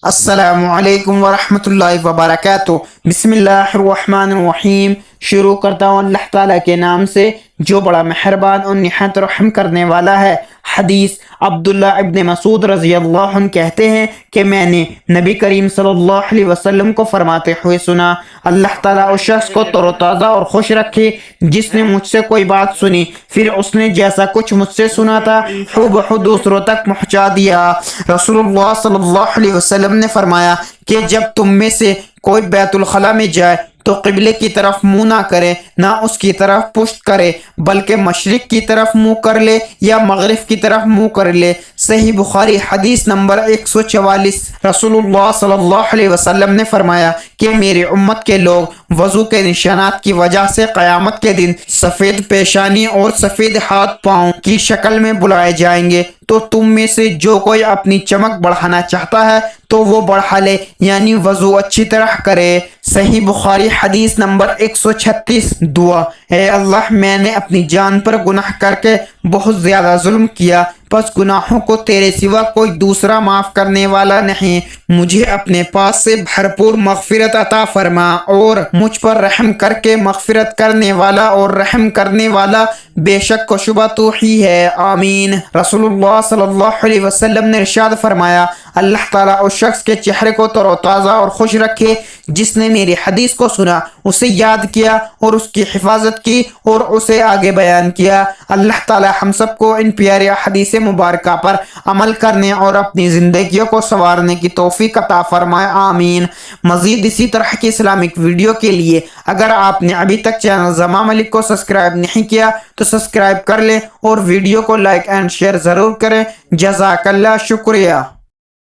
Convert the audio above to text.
السلام علیکم ورحمۃ اللہ وبرکاتہ۔ بسم اللہ الرحمن الرحیم۔ شروع کرتا ہوں اللہ تعالیٰ کے نام سے جو بڑا مہربان اور نہایت رحم کرنے والا ہے۔ حدیث عبداللہ ابن مسعود رضی اللہ عنہ کہتے ہیں کہ میں نے نبی کریم صلی اللہ علیہ وسلم کو فرماتے ہوئے سنا، اللہ تعالیٰ اس شخص کو تر و تازہ اور خوش رکھے جس نے مجھ سے کوئی بات سنی، پھر اس نے جیسا کچھ مجھ سے سنا تھا ہو بہو دوسروں تک پہنچا دیا۔ رسول اللہ صلی اللہ علیہ وسلم نے فرمایا کہ جب تم میں سے کوئی بیت الخلاء میں جائے تو قبلے کی طرف منہ نہ کرے، نہ اس کی طرف پشت کرے، بلکہ مشرق کی طرف منہ کر لے یا مغرب کی طرف منہ کر لے۔ صحیح بخاری حدیث نمبر 144۔ رسول اللہ صلی اللہ علیہ وسلم نے فرمایا کہ میری امت کے لوگ وضو کے نشانات کی وجہ سے قیامت کے دن سفید پیشانی اور سفید ہاتھ پاؤں کی شکل میں بلائے جائیں گے۔ تو تم میں سے جو کوئی اپنی چمک بڑھانا چاہتا ہے تو وہ بڑھا لے، یعنی وضو اچھی طرح کرے۔ صحیح بخاری حدیث نمبر 136۔ دعا: اے اللہ، میں نے اپنی جان پر گناہ کر کے بہت زیادہ ظلم کیا، پس گناہوں کو تیرے سوا کوئی دوسرا معاف کرنے والا نہیں، مجھے اپنے پاس سے بھرپور مغفرت عطا فرما اور مجھ پر رحم کر کے مغفرت کرنے والا اور رحم کرنے والا بے شک و شبہ تو ہی ہے، آمین۔ رسول اللہ صلی اللہ علیہ وسلم نے ارشاد فرمایا، اللہ تعالیٰ اس شخص کے چہرے کو تر و تازہ اور خوش رکھے جس نے میری حدیث کو سنا، اسے یاد کیا اور اس کی حفاظت کی اور اسے آگے بیان کیا۔ اللہ تعالیٰ ہم سب کو ان پیارے حدیث مبارکہ پر عمل کرنے اور اپنی زندگیوں کو سنوارنے کی توفیق عطا فرمائے، آمین۔ مزید اسی طرح کی اسلامک ویڈیو کے لیے اگر آپ نے ابھی تک چینل زمان ملک کو سبسکرائب نہیں کیا تو سبسکرائب کر لیں اور ویڈیو کو لائک اینڈ شیئر ضرور کریں۔ جزاک اللہ، شکریہ۔